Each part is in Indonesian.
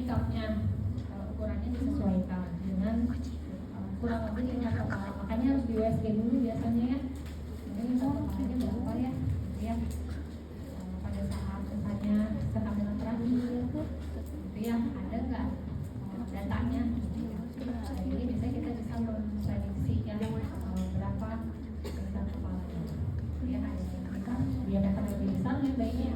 cupnya. Kalau ukurannya disesuaikan dengan kurang lebih tingkat kepala. Makanya harus di USG dulu biasanya ya. Ini tingkat kepalanya berapa ya? Ya. Pada saat misalnya kehamilan terakhir, gitu ya, ada nggak datanya? Jadi biasanya kita bisa memprediksi ya berapa tingkat kepalanya. Ya, dia akan lebih besar nih bayinya.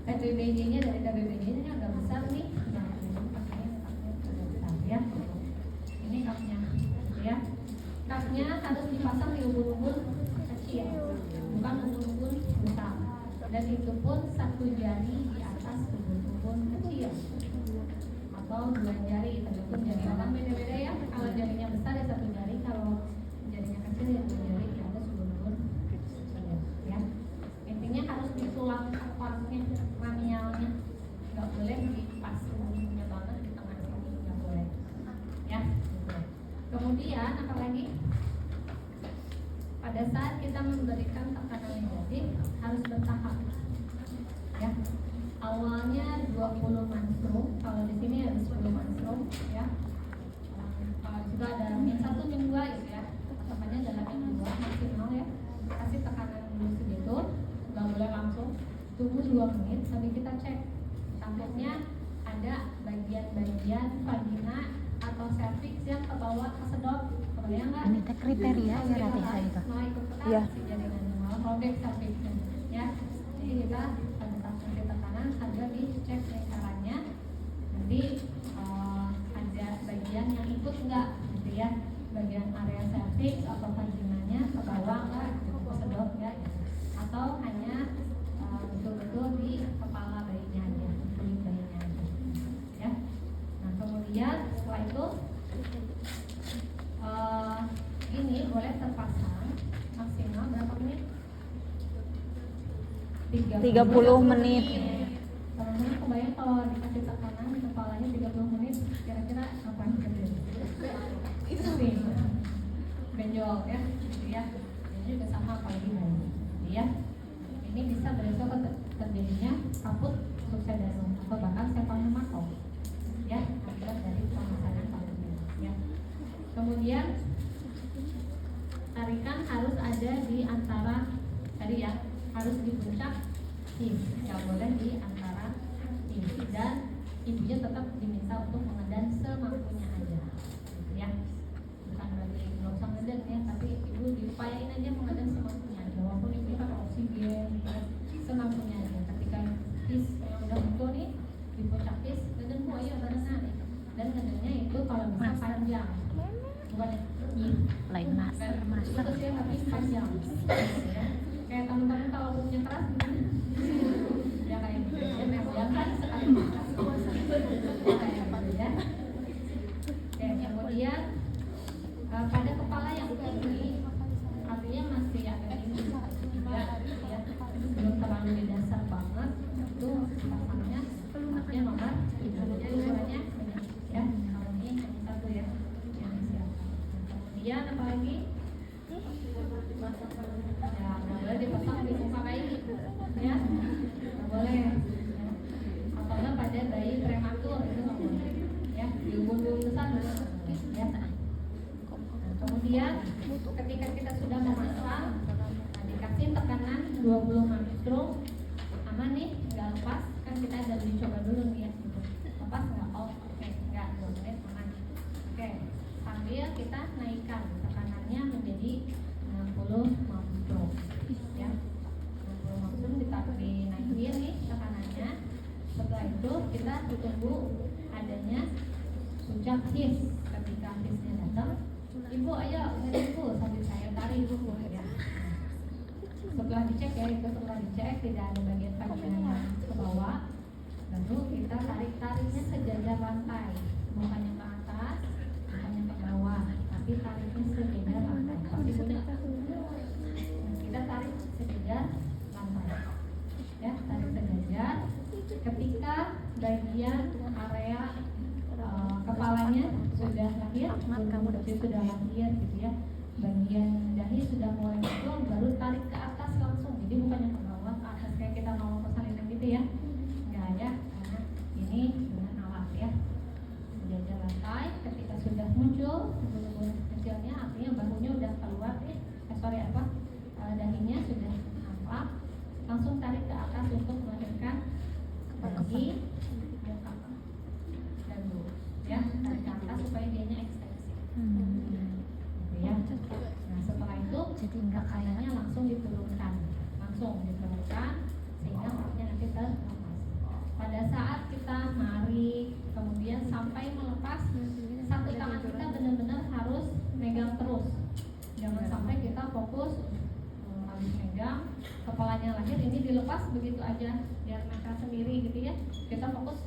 KBBJ-nya dari KBBJ-nya agak besar nih. Nah, ini pakainya agak besar ya. Ini cupnya, ya. Cupnya harus dipasang di ubun-ubun kecil, bukan ubun-ubun besar. Dan itu pun satu jari di atas ubun-ubun kecil, atau 2 jari, tergantung jari orang beda-beda ya. Kalau jarinya besar ya 1 jari, kalau jarinya kecil ya 2 jari di atas ubun-ubun kecil, ya. Intinya harus ditulang partnya, kranialnya, nggak boleh di pas ubunnya banget di tengah sini, nggak boleh, ya. Kemudian apalagi pada saat kita memberikan tekanan negatif harus bertahap, ya. Awalnya 20 menstrum, kalau di sini ada 10 menstrum, ya. Kalau juga ada min 1 min 2 gitu ya, tekatannya adalah min 2 maksimal ya. Kasih tekanan dulu segitu, nggak boleh langsung, tunggu 2 menit sambil kita cek takutnya ada bagian-bagian vagina atau cervix yang ke bawah kesedot. Kebayang nggak? Ini teh kriteria ya Rati itu. Iya. Robek cervixnya, ya. Jadi kita pada saat kasih tekanan sambil dicek lingkarannya, nanti ada bagian yang ikut nggak, gitu ya, bagian area cervix atau vaginanya ke bawah nggak, kesedot nggak, atau hanya betul-betul di kepala bayinya aja, kulit bayinya aja, ya. Nah kemudian setelah itu ini boleh terpasang maksimal berapa menit? 30 menit. Teman-teman kebayang kalau dikasih tekanan di kepalanya 30 menit, kira-kira apa yang terjadi? Itu benjol ya, gitu ya. Ini juga sama apalagi bayi, ya. Ini bisa beresiko terjadinya kaput subsedarium atau bahkan sepalneumatom, ya, akibat dari permasalahan parunya, ya. Kemudian tarikan harus ada di antara tadi ya, harus di puncak hip, nggak boleh di antara hip, dan ibunya tetap diminta untuk mengedan semampunya aja, ya. Bukan berarti nggak usah ngedan ya, tapi ibu diupayain aja mengedan semampunya aja, walaupun ibu pakai oksigen, ya, semampunya aja. Ketika his yang udah betul nih di puncak his, ngedan bu ayo barengan, dan ngedannya itu kalau bisa panjang, bukan Lain master. terus ya, tapi panjang, ya. Kayak teman-teman kalau punya keras gimana? Ya kayak gitu ya, membayangkan sekali keras ya, kayak gitu ya. Oke, kemudian pada kepala yang tinggi, artinya masih agak tinggi juga, ya, belum terlalu di dasar banget, itu pasangnya artinya nomor, jadi ukurannya ya. Kalau ini hanya 1 ya, yang siap. Kemudian apalagi? Ya, nggak boleh dipasang di muka bayi, ya, nggak boleh, ya. Atau nggak pada bayi prematur, itu nggak boleh, ya, di ubun-ubun besar, ya. Nah, kemudian ketika kita sudah memasang, dikasih tekanan 20 menstrum, aman nih, nggak lepas, kan kita ada uji coba dulu nih ya, lepas nggak? Oh, oke, nggak, 2 menit aman. Oke, sambil kita naikkan tekanannya menjadi 60 menstrum, ya. 60 menstrum dinaikin nih tekanannya. Setelah itu kita tunggu adanya puncak his. Ketika hisnya datang, ibu ayo ibu sambil saya tarik ibu, ya. Setelah dicek ya, itu setelah dicek tidak ada bagian vagina ke bawah, lalu kita tariknya sejajar lantai, bukannya ke atas, bukannya ke bawah, tapi tariknya sejajar lantai. Kita tarik sejajar lantai, ya, tarik sejajar. Ketika bagian area kepalanya sudah lahir, sudah lahir gitu ya, bagian dahi sudah mulai muncul, baru tarik ke atas langsung. Jadi bukannya ke bawah, ke atas kayak kita mau persalinan gitu ya, nggak ada, karena ini dengan alat ya. dilepas begitu aja biar nempel sendiri gitu ya. Kita fokus